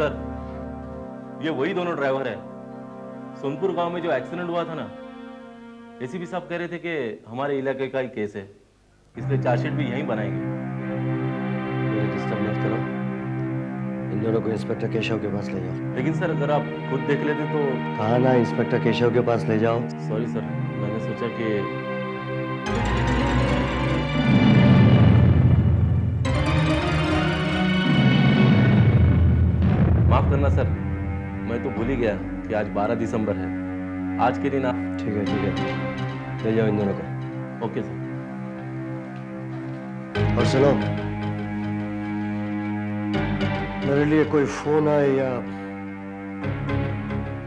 Sir, ये वही दोनों ड्राइवर है। सोनपुर गांव में जो एक्सीडेंट हुआ था ना, एसीपी साहब कह रहे थे कि हमारे इलाके का ही केस है, इसलिए चार्जशीट भी यहीं बनाएंगे। डिस्टर्ब मत करो, इन दोनों को इंस्पेक्टर केशव के पास ले जाओ। लेकिन सर अगर आप खुद देख लेते तो। कहा ना इंस्पेक्टर केशव के पास ले जाओ। सॉरी सर, मैंने सोचा कि माफ करना सर, मैं तो भूल ही गया कि आज 12 दिसंबर है। आज के दिन आप। ठीक है, ले जाओ इन दोनों को। Okay sir. और सुनो, मेरे लिए कोई फोन आए या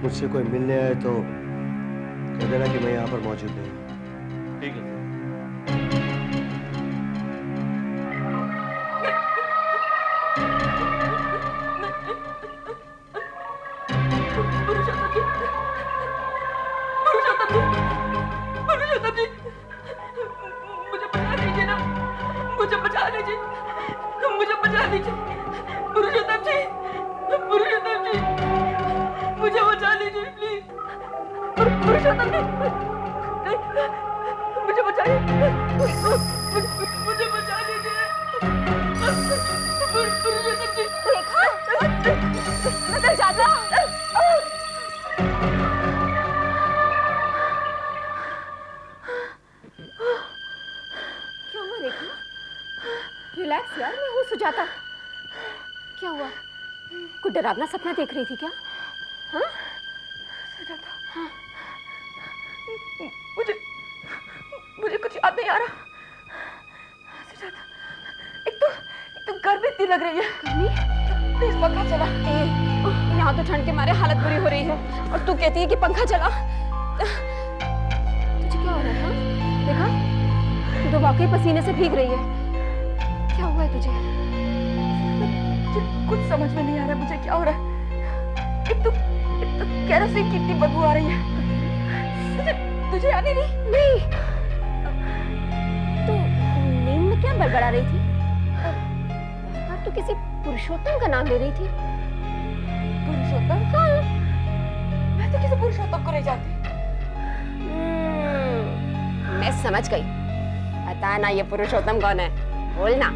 मुझसे कोई मिलने आए तो कह देना कि मैं यहाँ पर मौजूद नहीं। ठीक है। रिलैक्स यार, मैं हूँ सुजाता। क्या हुआ? कुछ डरावना सपना देख रही थी क्या? हाँ सुजाता, हाँ, मुझे कुछ याद नहीं आ रहा। सुजाता, एक तो गर्मी इतनी लग रही है। गर्मी? प्लीज पंखा चला। यहाँ तो ठंड के मारे हालत बुरी हो रही है और तू कहती है कि पंखा चला। तुझे क्या हो रहा है? हाँ? देखा, तू तो वाकई पसीने से भीग रही है। क्या हुआ है तुझे? कुछ समझ में नहीं आ रहा मुझे क्या हो रहा है। एक तो केरोसिन की इतनी बदबू आ रही है। तुझे याद नहीं? नहीं। तू नींद में क्या बड़बड़ा रही थी? और तू किसी पुरुषोत्तम का नाम ले रही थी। पुरुषोत्तम? हाँ। मैं तो किसी पुरुषोत्तम को नहीं जानती। मैं समझ गई। पता ना ये पुरुषोत्तम कौन है? बोलना।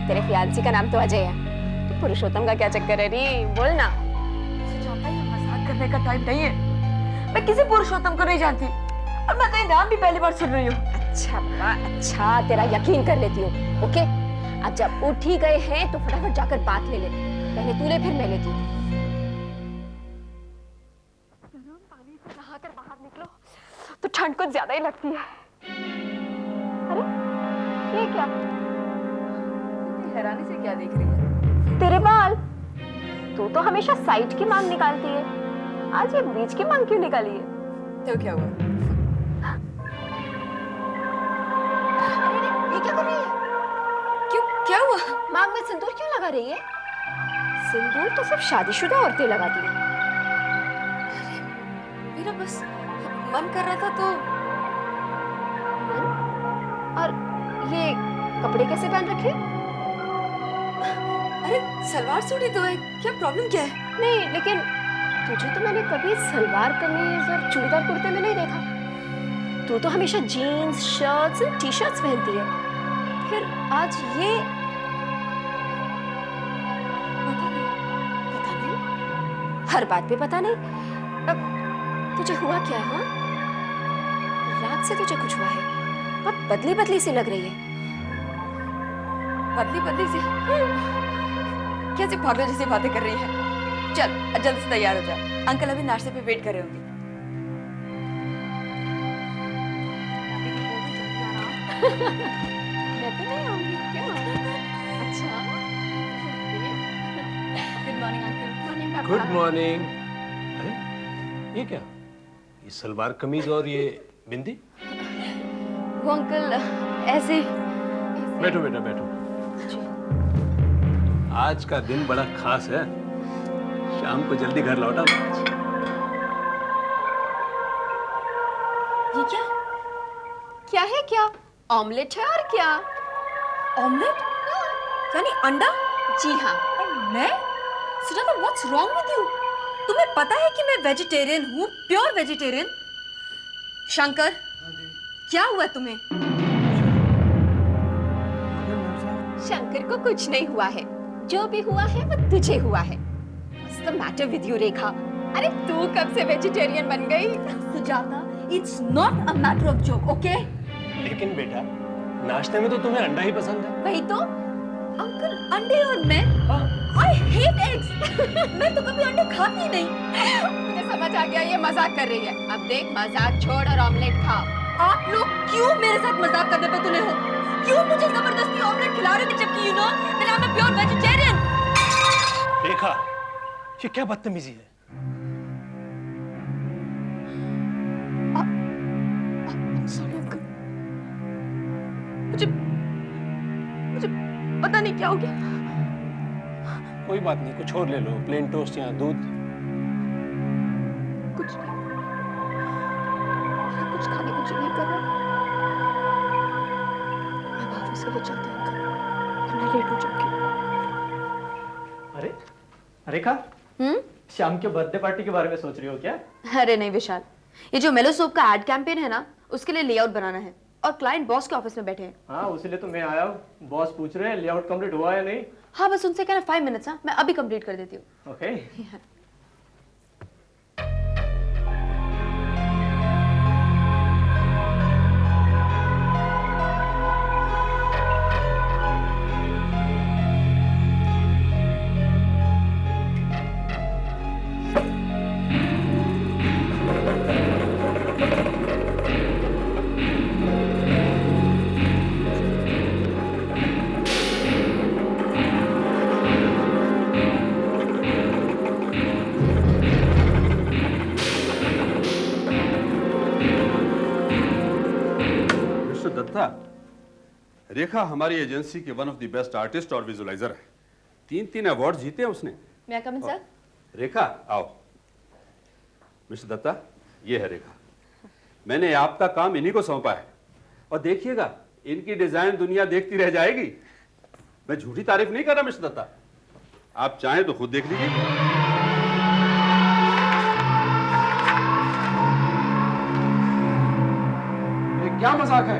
तेरे फियांसी का नाम तो अजय है, तो पुरुषोत्तम का क्या चक्कर है री? बोलना। सुजाता, ये मजाक करने का टाइम नहीं है। मैं किसी पुरुषोत्तम को नहीं जानती और मैं तेरा नाम भी पहली बार सुन रही हूँ। अच्छा बा, अच्छा, तेरा यकीन कर लेती हूँ। ओके, अब जब उठ ही गए हैं तो फटाफट जाकर बात ले ले। पहले तू ले, फिर मैं लेती हूँ। पानी से नहाकर बाहर निकलो तो ठंड कुछ ज्यादा ही लगती है। अरे ये क्या? हैरानी से क्या देख रही है? तेरे बाल। तू तो हमेशा साइड की मांग निकालती है, आज ये बीच की मांग क्यों निकाली है? तो क्या हुआ? अरे ये क्या कर रही है? क्यों, क्या हुआ? मांग में सिंदूर क्यों लगा रही है? सिंदूर तो सब शादीशुदा औरतें लगाती हैं। मेरा बस मन कर रहा था तो। और ये कपड़े कैसे पहन रखे? अरे सलवार सूट ही तो है, क्या प्रॉब्लम क्या है? नहीं, लेकिन तुझे तो मैंने कभी सलवार कमीज और चूड़ीदार कुर्ते में नहीं देखा। तू तो हमेशा जीन्स, शर्ट्स, टी शर्ट्स पहनती है, फिर आज ये? पता नहीं, हर बात पे पता नहीं। अब तुझे हुआ क्या है? हाँ, रात से तुझे कुछ हुआ है? बहुत बदली बदली सी लग रही है। बदली बदली सी? कैसे पागल जैसी बातें कर रही है? चल जल्दी से तैयार हो जा, अंकल अभी नाश्ते पे वेट कर रहे होंगे। मैं तो नहीं आऊंगी। क्यों? अच्छा। Good morning uncle. मॉर्निंग पापा। Good morning. अरे ये क्या, ये सलवार कमीज और ये बिंदी? वो अंकल ऐसे। बैठो बेटा बैठो। आज का दिन बड़ा खास है, शाम को जल्दी घर लौटा। ये क्या? क्या है? क्या ऑमलेट है? और क्या? ऑमलेट? यानी अंडा? जी हाँ। और मैं Sujata, what's wrong with you? तुम्हें पता है कि मैं वेजिटेरियन हूँ, प्योर वेजिटेरियन। शंकर, क्या हुआ तुम्हें? शंकर को कुछ नहीं हुआ है, जो भी हुआ है वो तुझे हुआ है। What's the matter with you, रेखा? अरे तू कब से वेजिटेरियन बन गई? Sujata, it's not a matter of joke, okay? लेकिन बेटा, नाश्ते में तो तुम्हें अंडा ही पसंद है। वही तो। अंकल, अंडे और मैं? I hate eggs. मैं तो कभी अंडे खाती ही नहीं। मुझे समझ आ गया, ये मजाक कर रही है। अब देख, मजाक छोड़ और ऑमलेट खा। आप लोग क्यों मेरे साथ मजाक करने पे तुले हो? क्यों मुझे जबरदस्ती ऑमलेट खिला रहे हो, जबकि यू नो मैं I'm a pure vegetarian? देखा, ये क्या बदतमीजी है? Sorry, uncle. मुझे पता नहीं क्या हो गया। कोई बात नहीं, कुछ और ले लो, प्लेन टोस्ट या दूध। कुछ नहीं, कुछ खाने को जी नहीं कर रहा। मैं ऑफिस के लिए चलती हूँ अंकल, वरना लेट हो जाऊंगी। अरे रेखा, शाम के बर्थडे पार्टी के बारे में सोच रही हो क्या? अरे नहीं विशाल, ये जो मेलो सोप का एड कैंपेन है ना, उसके लिए लेआउट बनाना है और क्लाइंट बॉस के ऑफिस में बैठे हैं। हाँ, उसीलिए तो मैं आया हूँ। बॉस पूछ रहे हैं लेआउट कंप्लीट हुआ या नहीं। हाँ, बस उनसे कहना 5 मिनट्स। हाँ, मैं अभी कंप्लीट कर देती हूँ। ओके। दत्ता, रेखा हमारी एजेंसी की one of the best artist और विजुअलाइजर है। 3 अवार्ड जीते हैं उसने। मैं कम इन सर? रेखा आओ। मिस्टर दत्ता, ये है रेखा। मैंने आपका काम इन्हीं को सौंपा है और देखिएगा, इनकी डिजाइन दुनिया देखती रह जाएगी। मैं झूठी तारीफ नहीं कर रहा मिस्टर दत्ता, आप चाहें तो खुद देख लीजिए। क्या मजाक है?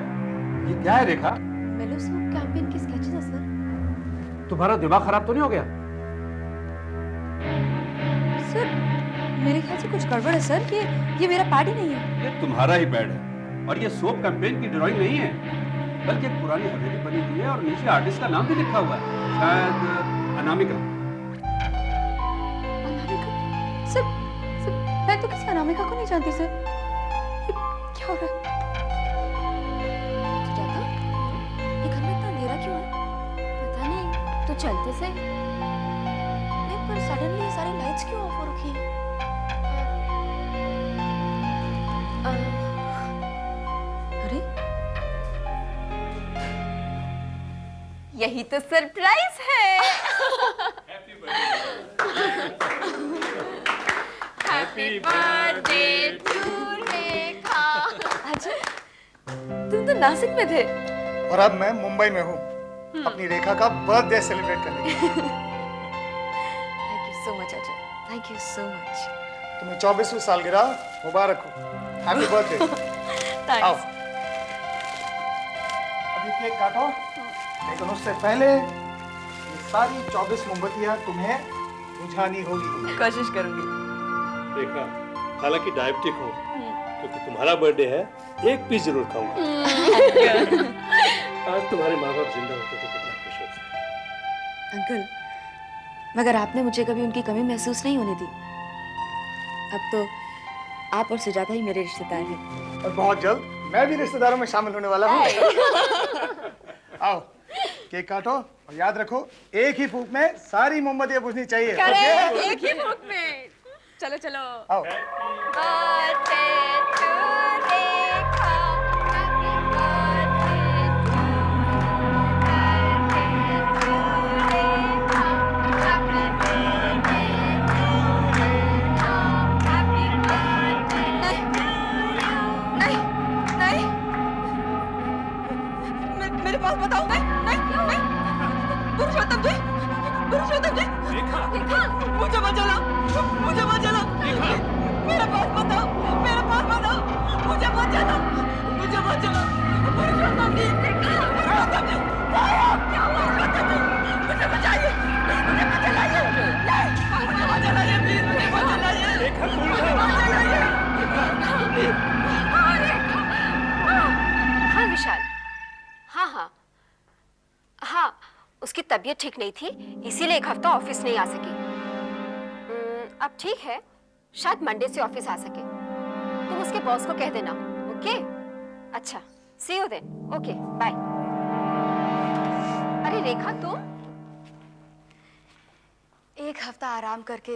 ये क्या है रेखा? मेलो सोप कैंपेन की स्केचेस है सर। तुम्हारा दिमाग खराब तो नहीं हो गया? सर, मेरे ख्याल से कुछ गड़बड़ है सर। ये मेरा पैड ही नहीं है। ये तुम्हारा ही पैड है और ये सोप कैंपेन की ड्राइंग नहीं है, बल्कि एक पुरानी हवेली बनी हुई है और नीचे आर्टिस्ट का नाम भी लिखा हुआ है, शायद अनामिका। अनामिका? सर, मैं तो किसी अनामिका को नहीं जानती सर। ये क्या हो रहा है? सुजाता, ये घर में इतना अंधेरा क्यों है? पता नहीं, तो चलते से। नहीं, पर सडनली ये सारी लाइट्स क्यों ऑफ हो रखी हैं? अरे, यही तो सरप्राइज है। हैप्पी बर्थडे टू रेखा। अच्छा, तुम तो नासिक में थे। और अब मैं मुंबई में हूँ अपनी रेखा का बर्थडे सेलिब्रेट करने के लिए। Thank you so much Ajay, thank you so much. तुम्हें 24वीं सालगिरह मुबारक हो। Happy birthday. आओ, अभी केक काटो, लेकिन उससे पहले ये सारी 24 मोमबत्तियां तुम्हें बुझानी होगी। कोशिश करूंगी। रेखा, हालांकि डायबिटिक हूँ, क्योंकि तुम्हारा बर्थडे है, एक पीस जरूर खाऊंगा। आज तुम्हारे माँ बाप जिंदा होते तो कितना खुश होते। अंकल, मगर आपने मुझे कभी उनकी कमी महसूस नहीं होने दी। अब तो आप और सुजाता ही मेरे रिश्तेदार हैं। और बहुत जल्द मैं भी रिश्तेदारों में शामिल होने वाला हूँ। आओ, केक काटो और याद रखो, एक ही फूंक में सारी मोमबत्तियां बुझनी चाहिए। ओके? एक ही फूंक में। चलो चलो। आओ। Birthday to Rekha, happy birthday to Rekha, happy birthday to Rekha, happy birthday. नहीं, नहीं, मेरे पास बताओ। नहीं, नहीं, नहीं, पुरुषोत्तम जी, पुरुषोत्तम जी, रेखा, रेखा, मुझे मत जलाओ, मुझे मत जलाओ, मेरे पास मत आओ, मेरे पास मत आओ, मुझे मत जलाओ, मुझे मत जलाओ, पुरुषोत्तम जी, पुरुषोत्तम जी, क्या हुआ पुरुषोत्तम जी, मुझे बचाइए, मुझे मत जलाइए, नहीं, मुझे मत जलाइए, प्लीज मुझे मत जलाइए, रेखा कूल मुझे डाउन। मत जलाइए, हाँ विशाल, हाँ, उसकी तबीयत ठीक नहीं थी, इसीलिए एक हफ्ता ऑफिस नहीं आ सकी। अब ठीक है, शायद मंडे से ऑफिस आ सके। तुम उसके बॉस को कह देना, ओके? अच्छा, सी यू देन, ओके, बाय। अरे रेखा, तुम? एक हफ्ता आराम करके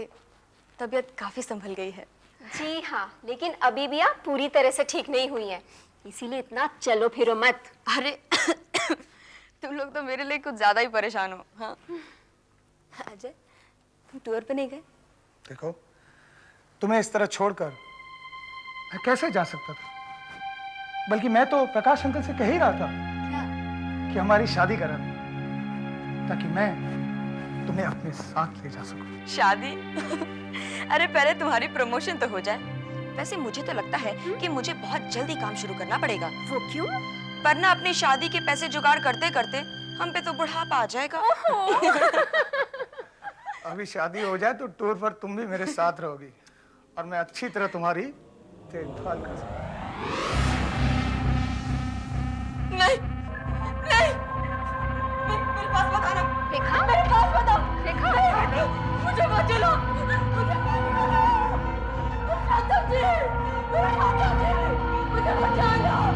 तबीयत काफी संभल गई है। जी हाँ, लेकिन अभी भी आप पूरी तरह से ठीक नहीं हुई हैं, इसीलिए इतना चलो फिरो मत। अरे तुम लोग तो मेरे लिए कुछ ज्यादा ही परेशान हो। हाँ अजय, तुम टूर पे नहीं गए? देखो, तुम्हें इस तरह छोड़कर मैं कैसे जा सकता था? बल्कि मैं तो प्रकाश अंकल से कह ही रहा था कि हमारी शादी करा दो, ताकि मैं तुम्हें अपने साथ ले जा सकूं। शादी? अरे पहले तुम्हारी प्रमोशन तो हो जाए। वैसे मुझे तो लगता है कि मुझे बहुत जल्दी काम शुरू करना पड़ेगा। वो क्यों? पर ना अपनी शादी के पैसे जुगाड़ करते करते हम पे तो बुढ़ापा आ जाएगा। अभी शादी हो जाए तो टूर पर तुम भी मेरे साथ रहोगी और मैं अच्छी तरह तुम्हारी देखभाल कर सकूंगा। नहीं, नहीं, मेरे पास मत आना। रेखा, मेरे पास मत आओ। रेखा, मुझे मत जलाओ, मुझे मत जलाओ। पुरुषोत्तम जी, पुरुषोत्तम जी, मुझे मत जलाओ।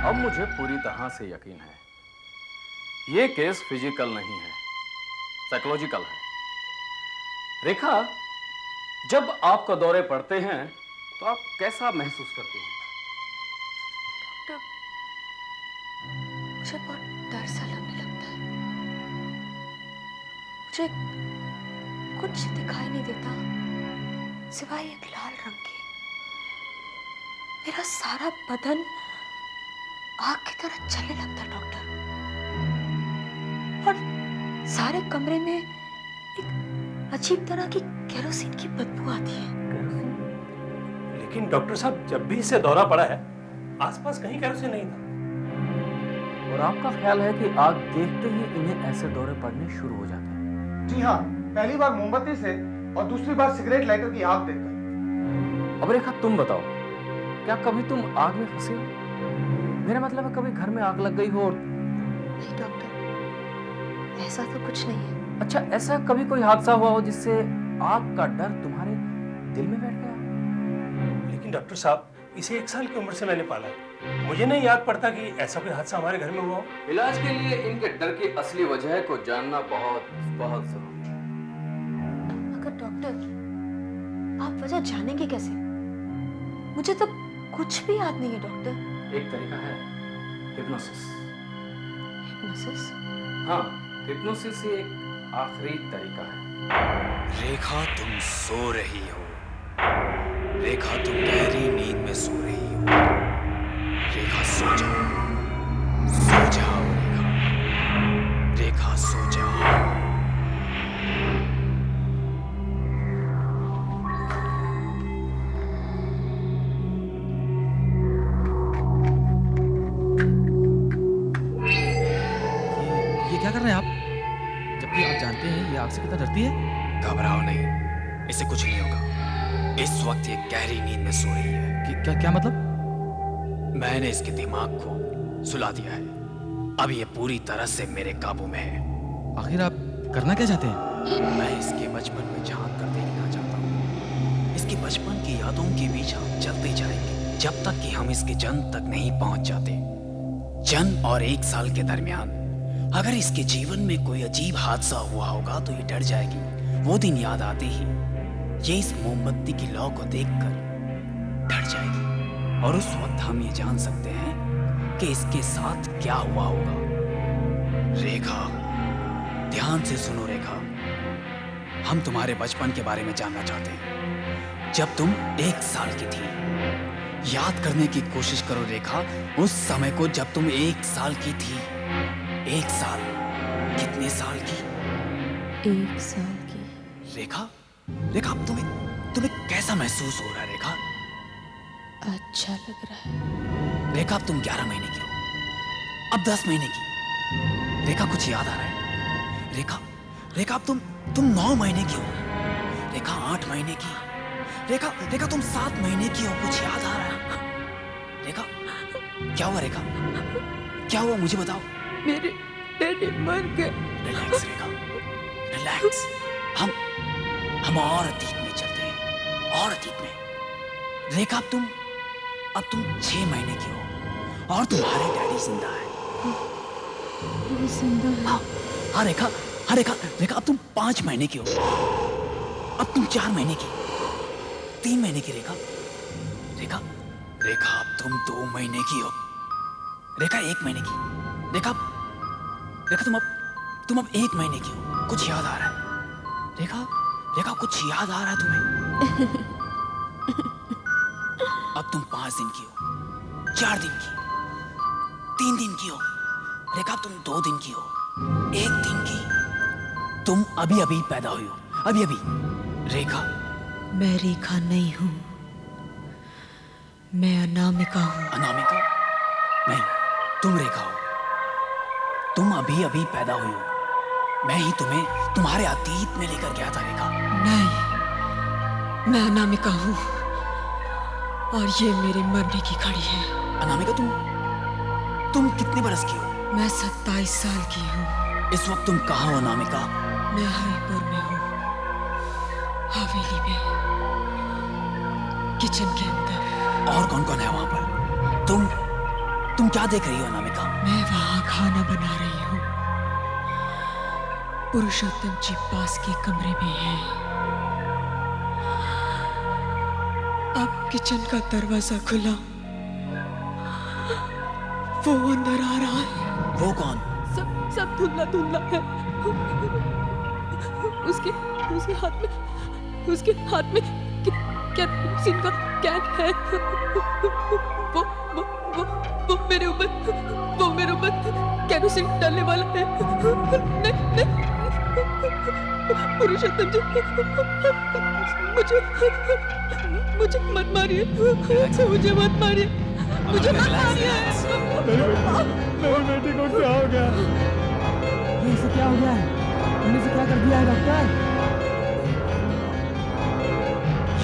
अब मुझे पूरी तरह से यकीन है, ये केस फिजिकल नहीं है, साइकोलॉजिकल है। रेखा, जब आपका दौरे पड़ते हैं तो आप कैसा महसूस करती हैं? मुझे बहुत डर सा लगने लगता है। मुझे कुछ दिखाई नहीं देता सिवाय एक लाल रंग के। मेरा सारा बदन आग की तरह जलने लगता है डॉक्टर, और सारे कमरे में एक अजीब तरह की केरोसिन की बदबू आती है। लेकिन डॉक्टर साहब, जब भी इसे दौरा पड़ा है आसपास कहीं केरोसिन नहीं था। और आपका ख्याल है कि आग देखते ही इन्हें ऐसे दौरे पड़ने शुरू हो जाते हैं? जी हाँ, पहली बार मोमबत्ती से और दूसरी बार सिगरेट लाइटर की आग देखकर। अब रेखा, तुम बताओ, क्या कभी तुम आग में फंसे हो? मेरा मतलब है, कभी घर में आग लग गई हो और... नहीं डॉक्टर, ऐसा तो कुछ नहीं है। अच्छा, ऐसा कभी कोई हादसा हुआ हो जिससे आग का डर तुम्हारे दिल में बैठ गया? लेकिन डॉक्टर साहब, इसे 1 साल की उम्र से मैंने पाला है। मुझे नहीं याद पड़ता कि ऐसा कोई हादसा हमारे घर में हुआ हो। इलाज के लिए इनके डर की असली वजह को जानना बहुत बहुत जरूरी है। मगर डॉक्टर, आप वजह जानेंगे कैसे? मुझे तो कुछ भी याद नहीं है डॉक्टर। एक तरीका है हिप्नोसिस। हिप्नोसिस? हाँ, हिप्नोसिस ही एक आखिरी तरीका है। रेखा, तुम सो रही हो। रेखा, तुम गहरी नींद में सो रही हो। रेखा, सो जाओ, सो जाओ। रेखा, रेखा, सो जाओ। ये क्या कर रहे हैं आप? जबकि आप जानते हैं ये आग से कितना डरती है। घबराओ नहीं, इसे कुछ नहीं होगा। इस वक्त ये गहरी नींद में सो रही है। क्या मतलब? मैंने इसके दिमाग को सुला दिया है। अब ये पूरी तरह से मेरे काबू में है। आखिर आप करना क्या चाहते हैं? मैं इसके बचपन में झांक कर देखना चाहता हूँ। इसके बचपन की यादों के बीच हम चलते जाएंगे जब तक कि हम इसके जन्म तक नहीं पहुंच जाते। जन्म और 1 साल के दरमियान अगर इसके जीवन में कोई अजीब हादसा हुआ होगा तो ये डर जाएगी। वो दिन याद आते ही ये इस मोमबत्ती की लौ को देखकर डर जाएगी, और उस वक्त हम ये जान सकते हैं कि इसके साथ क्या हुआ होगा। रेखा, ध्यान से सुनो रेखा, हम तुम्हारे बचपन के बारे में जानना चाहते हैं। जब तुम 1 साल की थी, याद करने की कोशिश करो रेखा, उस समय को जब तुम 1 साल की थी। 1 साल? कितने साल की? 1 साल की। रेखा, रेखा अब तुम्हें कैसा महसूस हो रहा है रेखा? अच्छा लग रहा है। रेखा अब तुम 11 महीने की हो, अब 10 महीने की। रेखा कुछ याद आ रहा है? रेखा, रेखा अब तुम 9 महीने की हो। रेखा 8 महीने की। रेखा, रेखा तुम 7 महीने की हो। कुछ याद आ रहा है? रेखा, क्या हुआ रेखा? क्या हुआ मुझे बताओ। मेरे डैडी मर गए। रिलैक्स रेखा, रिलैक्स। हम और अतीत में चलते हैं, और अतीत में। रेखा अब तुम 6 महीने की हो और तुम्हारे डैडी जिंदा है। जिंदा है? हाँ रेखा, हाँ रेखा, रेखा अब तुम 5 महीने की हो। अब तुम 4 महीने की, 3 महीने की रेखा। रेखा, रेखा अब तुम 2 महीने की हो। रेखा 1 महीने की। रेखा, रेखा तुम अब 1 महीने की हो। कुछ याद आ रहा है? रेखा, रेखा कुछ याद आ रहा है तुम्हें? अब तुम 5 दिन की हो, 4 दिन की, 3 दिन की हो। रेखा अब तुम 2 दिन की हो, 1 दिन की। तुम अभी अभी पैदा हुई हो, अभी अभी। रेखा, मैं रेखा नहीं हूँ, मैं अनामिका हूँ। अनामिका? नहीं, तुम रेखा हो। तुम अभी अभी पैदा हुई हो। मैं ही तुम्हें तुम्हारे अतीत में लेकर गया था रेखा। नहीं, मैं अनामिका हूँ और ये मेरे मरने की घड़ी है। अनामिका तुम कितने बरस की हो? मैं 27 साल की हूँ। इस वक्त तुम कहाँ हो अनामिका? मैं हरिपुर में हूँ, हवेली में, किचन के अंदर। और कौन कौन है वहाँ पर? तुम क्या देख रही हो अनामिका? मैं वहाँ खाना बना रही हूँ। पुरुषोत्तम जी पास के कमरे में हैं। अब किचन का दरवाजा खुला, वो अंदर आ रहा है। वो कौन? सब धुंधला धुंधला है। उसके हाथ में केरोसिन का कैन है। वो मेरे ऊपर केरोसिन डालने वाला है। नहीं, पुरुषोत्तम जी, मुझे मत मारिए, मुझे मत मारिए, मुझे मत मारिए। मेरी बेटी को क्या हो गया? ये इसे क्या हो गया है? तुमने इसे क्या कर दिया है डॉक्टर?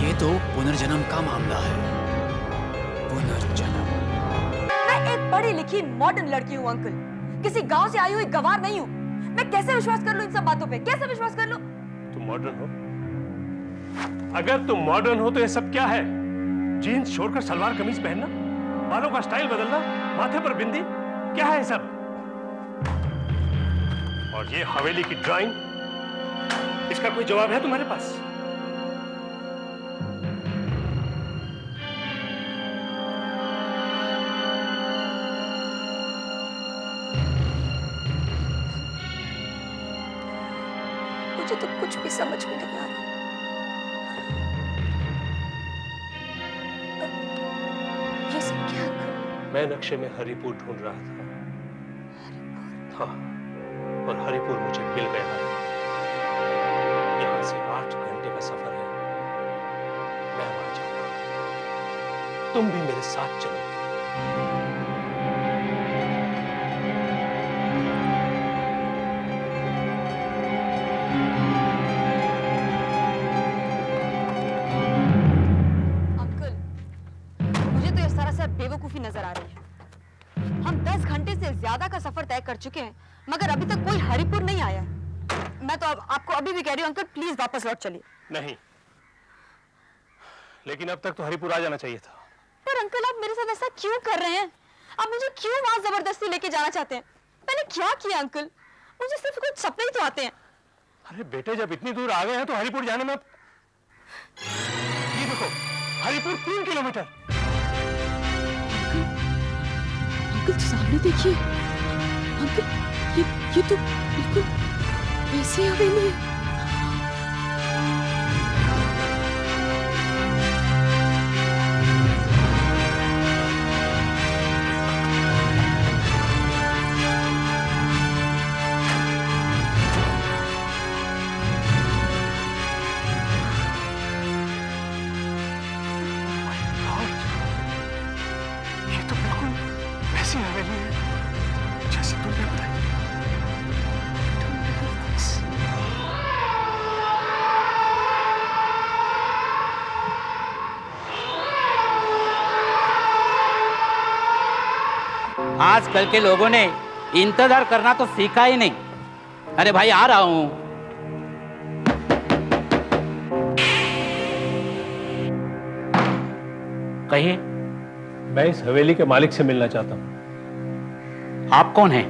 ये तो पुनर्जन्म का मामला है। पुनर्जन्म। मैं एक पढ़ी लिखी मॉडर्न लड़की हूँ अंकल, किसी गांव से आई हुई गवार नहीं हूँ। मैं कैसे विश्वास कर लूँ इन सब बातों पे? कैसे विश्वास कर लूँ? तुम मॉडर्न हो? अगर तुम मॉडर्न हो तो ये सब क्या है? जीन्स छोड़कर सलवार कमीज पहनना, बालों का स्टाइल बदलना, माथे पर बिंदी, क्या है सब? और ये हवेली की ड्राइंग, इसका कोई जवाब है तुम्हारे पास? मुझे तो कुछ भी समझ में नहीं आ रहा। ये सब क्या? मैं नक्शे में हरिपुर ढूंढ रहा था। हाँ, और हरिपुर मुझे मिल गया है। यहाँ से 8 घंटे का सफर है। मैं वहां जाऊंगा, तुम भी मेरे साथ चलोगे। बेवकूफी नजर आ रही है। हम 10 घंटे से ज्यादा का सफर तय कर चुके हैं, मगर अभी तक कोई हरिपुर नहीं आया। मैं तो आपको अभी भी कह रही हूँ अंकल, प्लीज वापस लौट चलिए। नहीं, लेकिन अब तक तो हरिपुर आ जाना चाहिए था। पर अंकल आप मेरे साथ ऐसा क्यों कर रहे हैं? आप मुझे क्यों वहां जबरदस्ती लेके जाना चाहते हैं? मैंने क्या किया अंकल? मुझे सिर्फ कुछ सपने ही तो आते हैं। अरे बेटे, जब इतनी दूर आ गए हैं तो हरिपुर जाने में ये देखो, हरिपुर 3 किलोमीटर। अंकल सामने देखिए। अंकल ये तो बिल्कुल वैसी हवेली है। ऐसी हवेली है जैसे तुमने बताई। आजकल के लोगों ने इंतजार करना तो सीखा ही नहीं। अरे भाई आ रहा हूं। कहिए। मैं इस हवेली के मालिक से मिलना चाहता हूं। आप कौन हैं?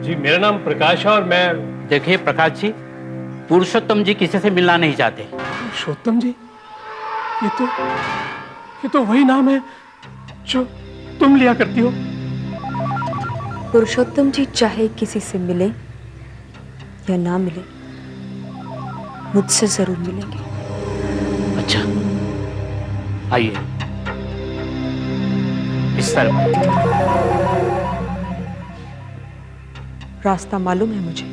जी मेरा नाम प्रकाश है और मैं। देखिए प्रकाश जी, पुरुषोत्तम जी किसी से मिलना नहीं चाहते। पुरुषोत्तम जी? ये तो वही नाम है जो तुम लिया करती हो। पुरुषोत्तम जी चाहे किसी से मिले या ना मिले, मुझसे जरूर मिलेंगे। अच्छा आइए इस तरफ। रास्ता मालूम है मुझे।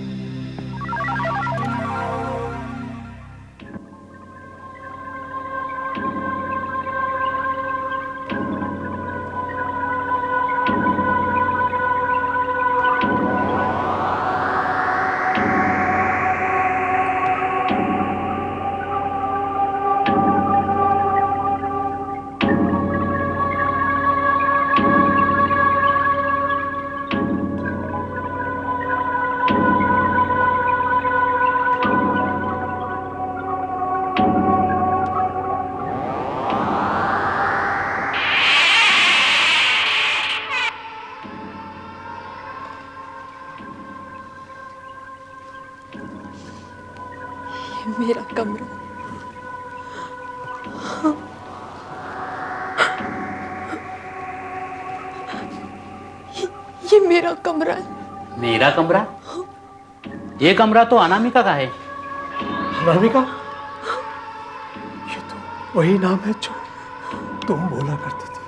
मेरा कमरा। ये मेरा कमरा है। मेरा कमरा? ये कमरा तो अनामिका का है। अनामिका? ये तो वही नाम है जो तुम बोला करती थी।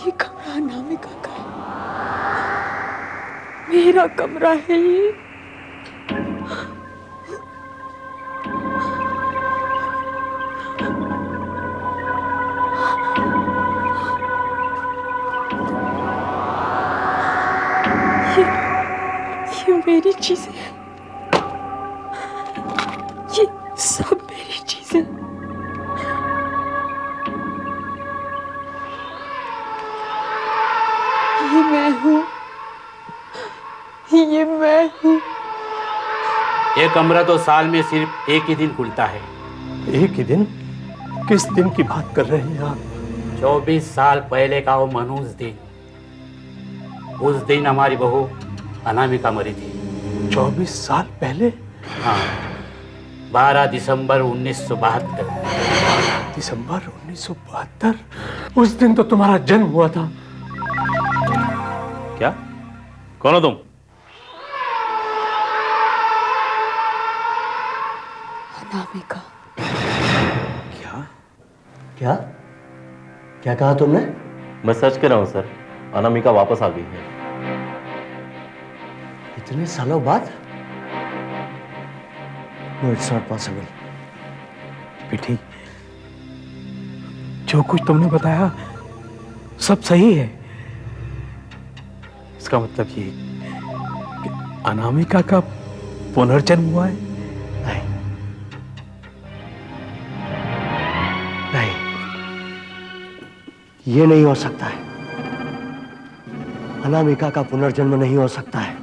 ये कमरा अनामिका का है। मेरा कमरा है ये। ये मेरी चीजें हैं। ये सब मेरी चीजें। ये मैं हूँ। ये मैं हूँ। ये कमरा तो साल में सिर्फ एक ही दिन खुलता है। एक ही दिन? किस दिन की बात कर रहे हैं आप? 24 साल पहले का वो मनहूस दिन। उस दिन हमारी बहू अनामिका मरी थी। 24 साल पहले? हाँ, 12 दिसंबर 1972। दिसंबर 1972? उस दिन तो तुम्हारा जन्म हुआ था। क्या? कौन हो तुम? अनामिका। क्या? क्या कहा तुमने? मैं सच कह रहा हूं सर, अनामिका वापस आ गई है। इतने सालों बाद? No, it's not possible. बेटी, जो कुछ तुमने बताया सब सही है। इसका मतलब ये कि अनामिका का पुनर्जन्म हुआ है? नहीं, नहीं, ये नहीं हो सकता है। अनामिका का पुनर्जन्म नहीं हो सकता है।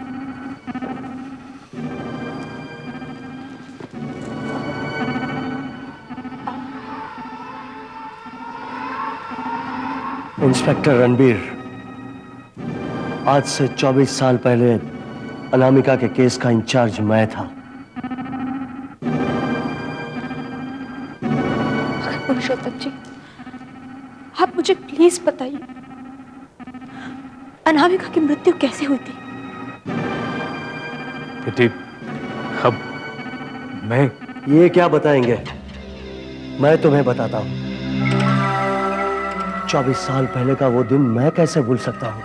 इंस्पेक्टर रणबीर, आज से 24 साल पहले अनामिका के केस का इंचार्ज मैं था। पुरुषोत्तम जी, आप मुझे प्लीज बताइए, अनामिका की मृत्यु कैसे हुई थी? बेटी, अब मैं ये क्या बताएंगे? मैं तुम्हें बताता हूं। 24 साल पहले का वो दिन मैं कैसे भूल सकता हूं?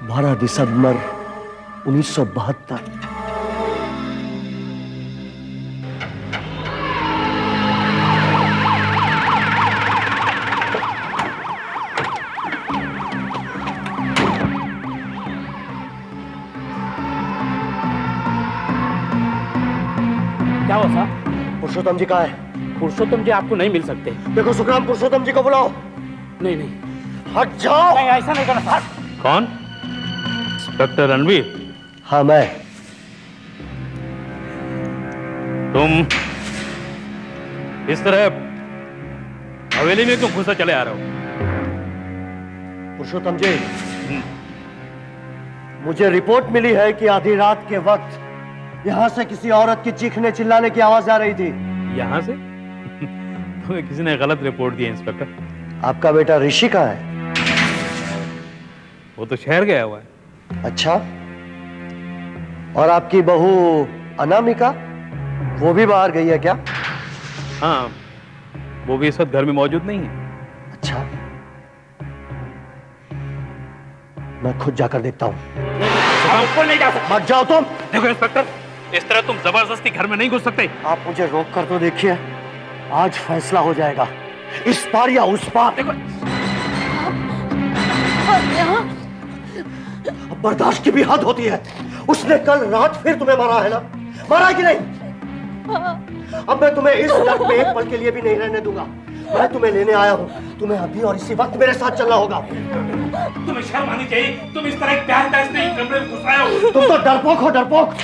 12 दिसंबर 1972। क्या हुआ साहब? पुरुषोत्तम जी कहाँ है? पुरुषोत्तम जी आपको नहीं मिल सकते। देखो सुखराम, पुरुषोत्तम जी को बुलाओ। नहीं नहीं, हट जाओ। नहीं ऐसा नहीं करना साहब। कौन? इंस्पेक्टर रणवीर? हाँ मैं। तुम इस तरह हवेली में क्यों घुसा चले आ रहे हो? पुरुषोत्तम जी, मुझे रिपोर्ट मिली है कि आधी रात के वक्त यहां से किसी औरत की चीखने चिल्लाने की आवाज आ रही थी। यहां से? तुम्हें किसी ने गलत रिपोर्ट दी है इंस्पेक्टर। आपका बेटा ऋषि कहाँ है? वो तो शहर गया हुआ है। अच्छा, और आपकी बहू अनामिका, वो भी बाहर गई है क्या? हाँ, वो भी इस वक्त घर में मौजूद नहीं है। अच्छा, मैं खुद जाकर देखता हूँ। नहीं जा सकते। मत जाओ तुम। देखो इंस्पेक्टर, इस तरह तुम जबरदस्ती घर में नहीं घुस सकते। आप मुझे रोक कर तो देखिए, आज फैसला हो जाएगा, इस पार या उस पार। देखो, अब बर्दाश्त की भी हद होती है। उसने कल रात फिर तुम्हें मारा है ना? मारा है कि नहीं? अब मैं तुम्हें इस घर में एक पल के लिए भी नहीं रहने दूंगा। मैं तुम्हें लेने आया हूँ, तुम्हें अभी और इसी वक्त मेरे साथ चलना होगा। तुम्हें शर्म आनी चाहिए, तुम इस तरह एक प्यार से कमरे में घुस आए हो। तुम तो डरपोक हो, डरपोक।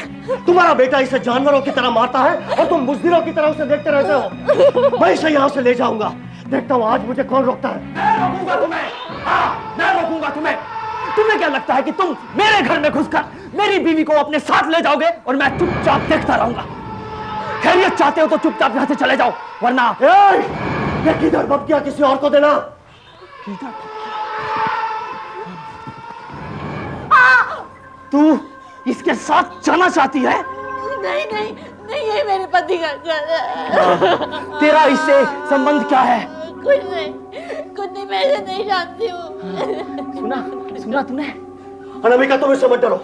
तुम्हारा बेटा इसे जानवरों की तरह मारता है और तुम बुज़दिलों की तरह उसे देखते रहते हो। मैं इसे यहाँ से ले जाऊंगा, देखता हूँ आज मुझे कौन रोकता है। मैं रोकूंगा तुम्हें। हाँ, मैं रोकूंगा तुम्हें। तुम्हें क्या लगता है कि तुम मेरे घर में घुसकर मेरी बीवी को अपने साथ ले जाओगे और मैं चुपचाप देखता रहूंगा? खैरियत चाहते हो तो चुपचाप यहाँ से चले जाओ, वरना ये किधर बब्किया किसी और को देना। तू इसके साथ जाना चाहती है? नहीं नहीं नहीं, ये मेरे पति का घर है। तेरा इससे संबंध क्या है? कुछ नहीं, मैं इसे नहीं जानती हूँ। सुना तूने? अनामिका, तुम इससे मत डरो,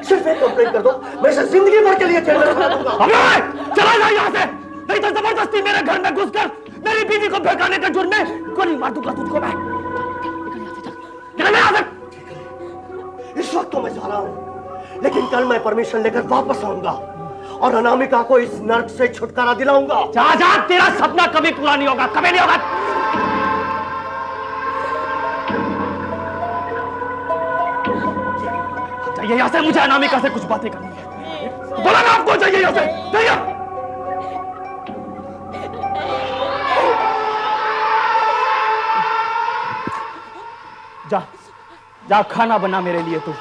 सिर्फ एक कंप्लेंट कर दो, मैं इसे जिंदगी भर के लिए जेल में रखवा दूंगा। चला जा यहाँ से, नहीं तो जबरदस्ती मेरे घर में घुसकर मेरी बीवी को भड़काने के जुर्म में गोली मार दूंगा तुझको मैं। निकल यहाँ से। इस वक्त तो मैं जा रहा हूँ, लेकिन कल मैं परमिशन लेकर वापस आऊंगा और अनामिका को इस नर्क से छुटकारा दिलाऊंगा। जा, तेरा सपना कभी पूरा नहीं होगा, कभी नहीं होगा। चाहिए यहाँ से, मुझे अनामिका से कुछ बातें करनी है। बोला ना आपको, चाहिए यहाँ से, चाहिए। जा खाना बना मेरे लिए तू।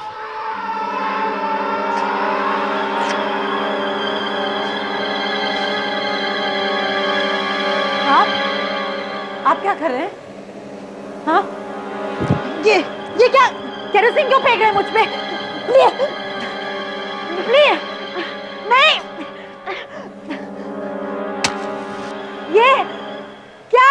आप क्या कर रहे हैं? हाँ? ये क्या केरोसिन क्यों फेंक रहे हैं मुझ पे? प्लीज नहीं, ये क्या?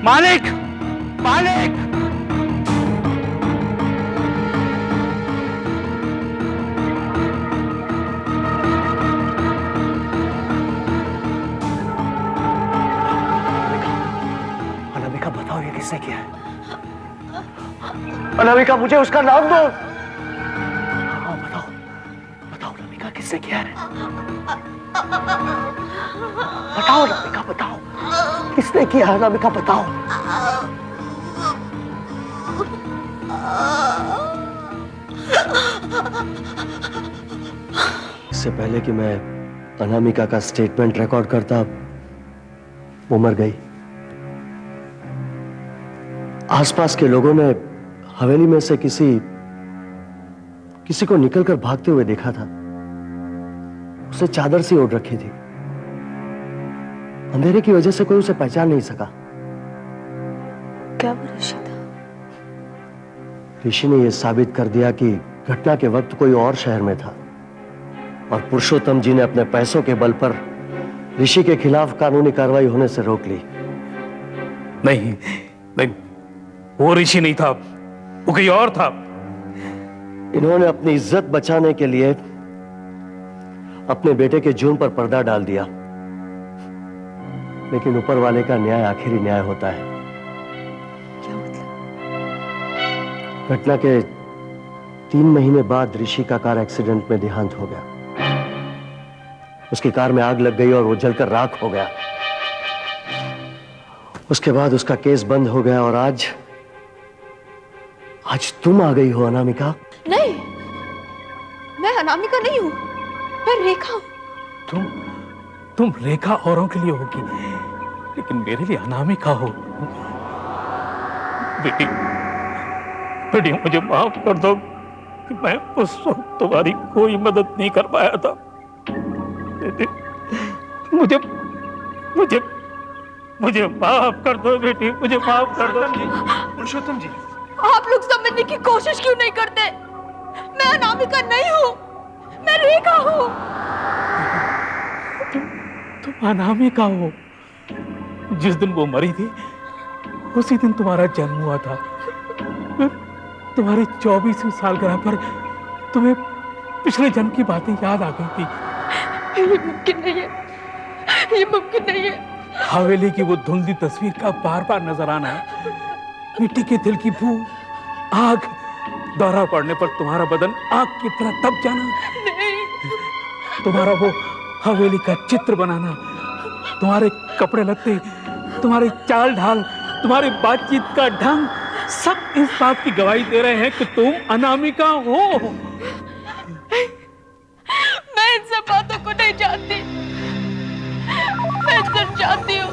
मालिक, मालिक! अनामिका, बताओ ये किसने किया है? अनामिका, मुझे उसका नाम दो। हाँ, बताओ अनामिका, किसने किया है? बताओ अनामिका, बताओ किसने किया है? अनामिका, बताओ। इससे पहले कि मैं अनामिका का स्टेटमेंट रिकॉर्ड करता, वो मर गई। आसपास के लोगों ने हवेली में से किसी को निकलकर भागते हुए देखा था। उसे चादर सी ओढ़ रखी थी। अंधेरे की वजह से कोई उसे पहचान नहीं सका। क्या वो ऋषि था? ऋषि ने यह साबित कर दिया कि घटना के वक्त कोई और शहर में था और पुरुषोत्तम जी ने अपने पैसों के बल पर ऋषि के खिलाफ कानूनी कार्रवाई होने से रोक ली। नहीं, वो ऋषि नहीं था, वो कोई और था। इन्होंने अपनी इज्जत बचाने के लिए अपने बेटे के जुर्म पर पर्दा डाल दिया, लेकिन ऊपर वाले का न्याय आखिरी न्याय होता है। क्या मतलब? घटना के 3 महीने बाद ऋषि का कार एक्सीडेंट में देहांत हो गया। उसकी कार में आग लग गई और वो जलकर राख हो गया। उसके बाद उसका केस बंद हो गया और आज तुम आ गई हो अनामिका। नहीं, मैं अनामिका नहीं हूं, मैं रेखा हूं। तुम रेखा औरों के लिए होगी, लेकिन मेरे लिए अनामिका हो। बेटी बेटी, मुझे माफ कर दो कि मैं उस वक्त तुम्हारी कोई मदद नहीं कर पाया था। बेटी, मुझे माफ कर दो बेटी, मुझे माफ कर दो। पुरुषोत्तम जी, आप लोग समझने की कोशिश क्यों नहीं करते? मैं अनामिका नहीं हूं, मैं रेखा हूं। तुम अनामिका हो। जिस दिन वो मरी थी उसी दिन तुम्हारा जन्म हुआ था। तुम्हारी 24वीं सालगिरह पर तुम्हें पिछले जन्म की बातें याद आ गई थी। ये मुमकिन नहीं है, ये मुमकिन नहीं है। हवेली की वो धुंधली तस्वीर का बार बार नजर आना, मिट्टी के दिल की बू, आग, दौरा पड़ने पर तुम्हारा बदन आग की तरह तप जाना, तुम्हारा वो हवेली का चित्र बनाना, तुम्हारे कपड़े लत्ते, तुम्हारी चाल ढाल, तुम्हारी बातचीत का ढंग, सब इस बात की गवाही दे रहे हैं कि तुम अनामिका हो। मैं इन सब बातों को नहीं जानती। मैं सिर्फ जानती हूँ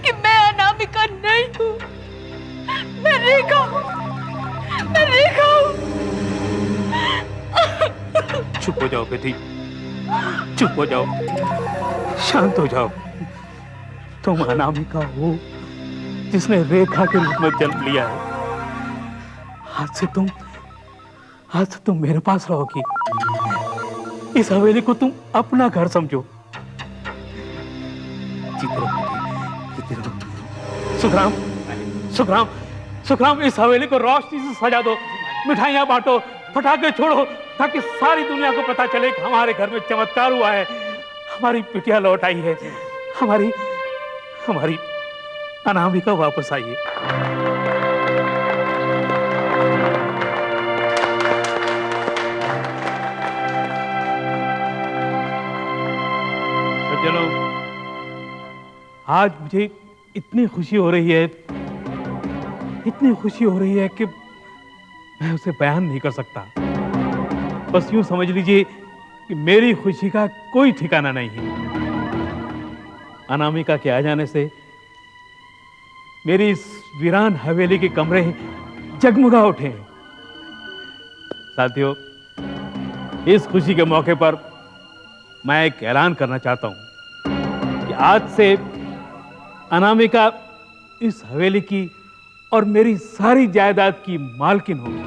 कि मैं अनामिका नहीं हूँ, मैं रेखा हूँ, मैं रेखा हूँ। चुप हो जाओ बेटी, चुप हो जाओ, शांत हो जाओ। तुम अनामिका हो जिसने रेखा के रूप में जन्म लिया है। आज से तुम मेरे पास रहोगी। इस हवेली को तुम अपना घर समझो। जीते रहो, जीते रहो। सुखराम, इस हवेली को रोशनी से सजा दो, मिठाइयां बांटो, पटाखे छोड़ो, ताकि सारी दुनिया को पता चले कि हमारे घर में चमत्कार हुआ है, हमारी बिटिया लौट आई है, हमारी अनामिका वापस आई है। सज्जनों, आज मुझे इतनी खुशी हो रही है कि मैं उसे बयान नहीं कर सकता। बस यूं समझ लीजिए कि मेरी खुशी का कोई ठिकाना नहीं है। अनामिका के आ जाने से मेरी इस वीरान हवेली के कमरे जगमगा उठे हैं। साथियों, इस खुशी के मौके पर मैं एक ऐलान करना चाहता हूं कि आज से अनामिका इस हवेली की और मेरी सारी जायदाद की मालकिन होगी।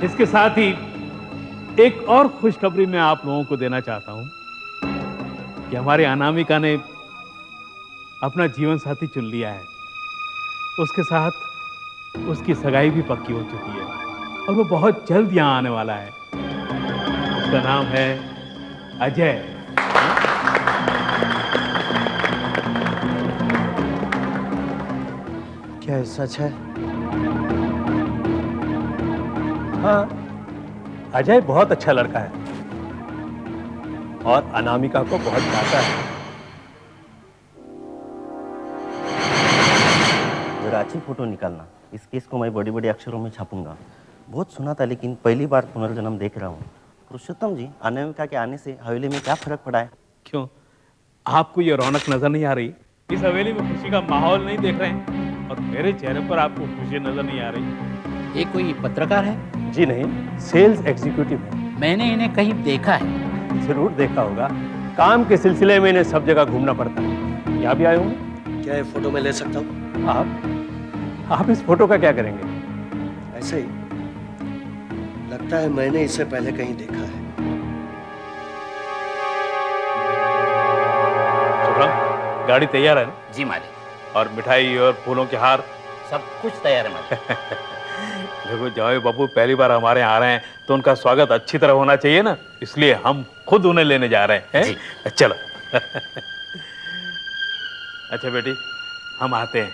इसके साथ ही एक और खुशखबरी मैं आप लोगों को देना चाहता हूं कि हमारे अनामिका ने अपना जीवन साथी चुन लिया है। उसके साथ उसकी सगाई भी पक्की हो चुकी है और वो बहुत जल्द यहां आने वाला है। उसका नाम है अजय। क्या ये सच है? हाँ, अजय बहुत अच्छा लड़का है और अनामिका को बहुत चाहता है। जरा अच्छी फोटो निकालना। इस केस को मैं बड़ी बड़ी अक्षरों में छापूंगा। बहुत सुना था, लेकिन पहली बार पुनर्जन्म देख रहा हूँ। पुरुषोत्तम जी, अनामिका के आने से हवेली में क्या फर्क पड़ा है? क्यों, आपको ये रौनक नजर नहीं आ रही? इस हवेली में खुशी का माहौल नहीं देख रहे हैं और मेरे चेहरे पर आपको खुशी नजर नहीं आ रही? ये कोई पत्रकार है? जी नहीं, सेल्स एग्जीक्यूटिव है। मैंने इन्हें कहीं देखा है। जरूर देखा होगा, काम के सिलसिले में इन्हें सब जगह घूमना पड़ता है। यहाँ भी आए होंगे। क्या ये फोटो मैं ले सकता हूँ? आप इस फोटो का क्या करेंगे? ऐसे ही लगता है मैंने इसे पहले कहीं देखा है। सुखराम, गाड़ी तैयार है ना? जी मालिक। और मिठाई और फूलों के हार सब कुछ तैयार है मालिक। देखो जावे बाबू पहली बार हमारे यहाँ आ रहे हैं तो उनका स्वागत अच्छी तरह होना चाहिए ना, इसलिए हम खुद उन्हें लेने जा रहे हैं। चलो अच्छा बेटी हम आते हैं।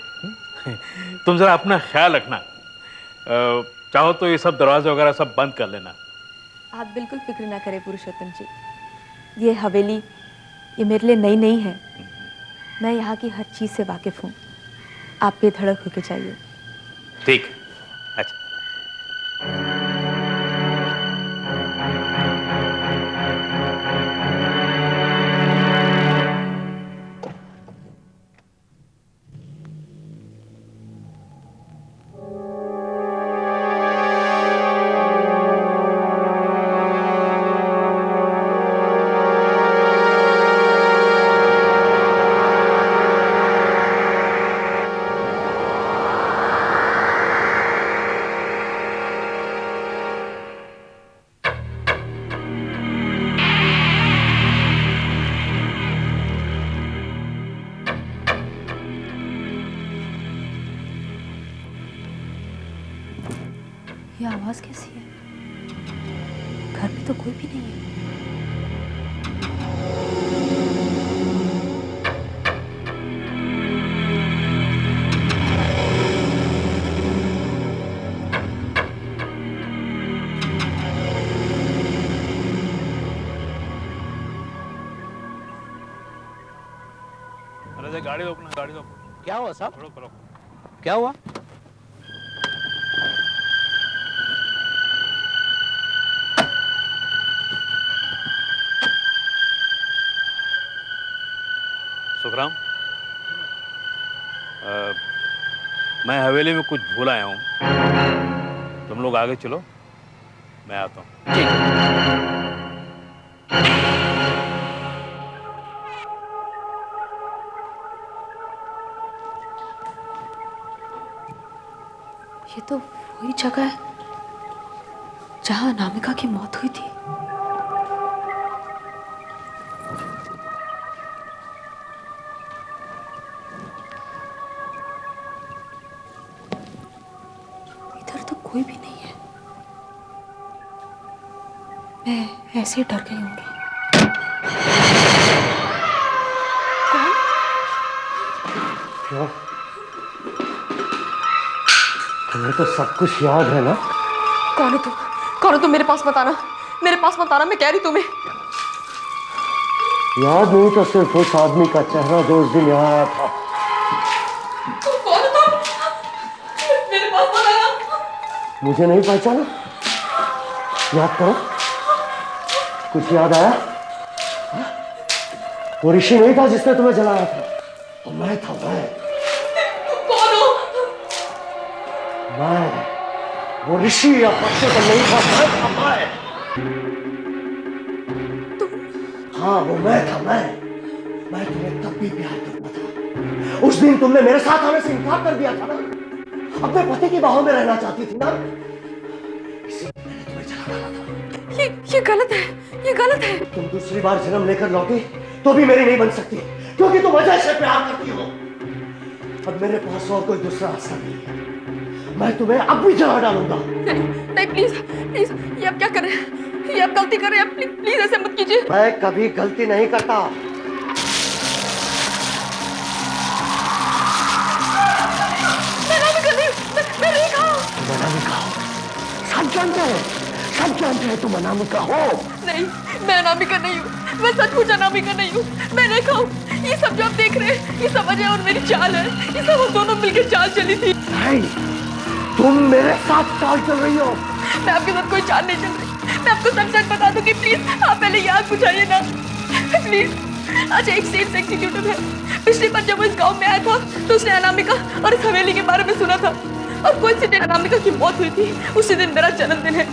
तुम जरा अपना ख्याल रखना, चाहो तो ये सब दरवाजे वगैरह सब बंद कर लेना। आप बिल्कुल फिक्र ना करें पुरुषोत्तम जी, ये हवेली ये मेरे लिए नई नहीं है। मैं यहाँ की हर चीज से वाकिफ हूँ। आप बेधड़क होके चाहिए। ठीक, अच्छा। ये आवाज कैसी है? घर में तो कोई भी नहीं है। अरे गाड़ी रोकना, गाड़ी रोक। क्या हुआ साहब? रोक रोक। क्या हुआ? सुखराम, मैं हवेली में कुछ भूल आया हूँ, तुम लोग आगे चलो, मैं आता हूँ। ये तो वही जगह है जहां अनामिका की मौत हुई थी। इधर तो कोई भी नहीं है। मैं ऐसे डर गई होंगी। कौन? क्यों? तुम्हें तो सब कुछ याद है ना? कौन है तुम? कौन है तुम? मेरे पास मत आना, मेरे पास मत आना, मैं कह रही तुम्हें। याद नहीं तो सिर्फ उस आदमी का चेहरा जो उस दिन यहाँ आया था। कौन है तुम? मेरे पास मत आना। मुझे नहीं पहचाना? याद करो, कुछ याद आया? वो ऋषि नहीं था जिसने तुम्हें जलाया था, तो मैं था। कौन हो? मैं वो ऋषि या पुरुषोत्तम नहीं था, मैं। हाँ वो मैं था। मैं तुम्हें तब भी प्यार करता था। उस दिन तुमने मेरे साथ आने से इनकार कर दिया था ना, अपने पति की बाहों में रहना चाहती थी ना, इसलिए मैंने तुम्हें जला डाला था। ये गलत है, ये गलत है। तुम दूसरी बार जन्म लेकर लौटी तो भी मेरी नहीं बन सकती, क्योंकि तुम अजय से प्यार करती हो। अब मेरे पास और कोई दूसरा रास्ता नहीं है, मैं तुम्हें अब भी जला डालूंगा। नहीं प्लीज प्लीज, ये आप क्या कर रहे हैं? ये आप गलती कर रहे हैं, प्लीज प्लीज ऐसे मत कीजिए। मैं कभी गलती नहीं करता। मैं नहीं खाऊं। तुम अनामिका हो, सब जानते हैं, सब जानते हैं तुम अनामिका हो। नहीं, मैं अनामिका नहीं हूँ, मैं सचमुच अनामिका नहीं हूँ, मैं नहीं खाऊं। ये सब जो आप देख रहे हैं, ये सब अजय और मेरी चाल है, ये सब हम दोनों मिलकर चाल चली थी। नहीं, तुम मेरे साथ चाल चल रही हो। मैं आपके साथ कोई चाल नहीं चल रही। मैं आपको सच बता दूं कि प्लीज आप पहले ये आग बुझाइए ना, प्लीज। अच्छा एक सेल्स एग्जीक्यूटिव है, पिछली बार जब वो इस गांव में आया था तो उसने अनामिका और इस हवेली के बारे में सुना था, और कोइंसिडेंट अनामिका की मौत हुई थी उसी दिन मेरा जन्मदिन है।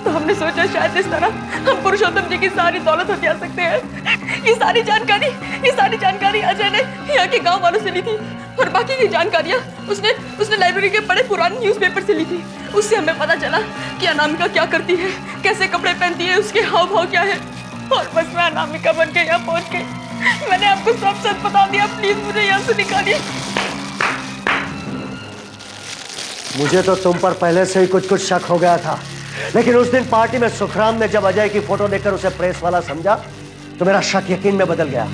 तो हमने सोचा शायद इस तरह हम पुरुषोत्तम जी की सारी दौलत हथिया सकते हैं। ये सारी जानकारी अजय ने यहाँ के गांव वालों से ली थी, और बाकी की जानकारियाँ उसने लाइब्रेरी के बड़े पुराने न्यूज़पेपर से ली थी। उससे हमें पता चला कि अनामिका क्या करती है, कैसे कपड़े पहनती है, उसके हाव भाव क्या है। और बस मैं अनामिका बन के यहाँ पहुँच गई। मैंने आपको सब सच बता दिया, प्लीज मुझे यहाँ से निकालिए। मुझे तो तुम पर पहले से ही कुछ कुछ शक हो गया था, लेकिन उस दिन पार्टी में सुखराम ने जब अजय की फोटो देखकर उसे प्रेस वाला समझा तो मेरा शक यकीन में बदल गया।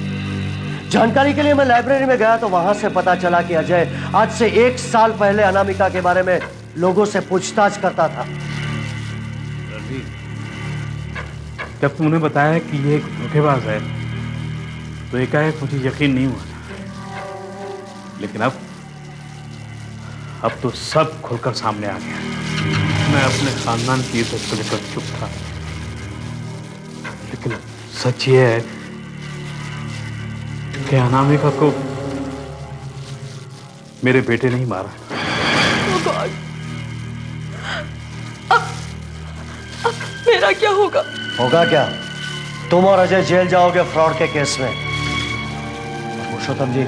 जानकारी के लिए मैं लाइब्रेरी में गया तो वहां से पता चला कि अजय आज से 1 साल पहले अनामिका के बारे में लोगों से पूछताछ करता था। जब तुमने बताया कि ये एक धोखेबाज है तो एकाएक मुझे यकीन नहीं हुआ, लेकिन अब तो सब खुलकर सामने आ गया। मैं अपने खानदान की इज्जत को लेकर चुप था, लेकिन सच ये है कि अनामिका को मेरे बेटे ने ही मारा। Oh God! अब मेरा क्या होगा? होगा क्या? तुम और अजय जेल जाओगे फ्रॉड के केस में। पुरुषोत्तम जी,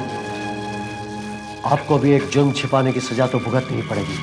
आपको भी एक जुर्म छिपाने की सजा तो भुगतनी ही पड़ेगी।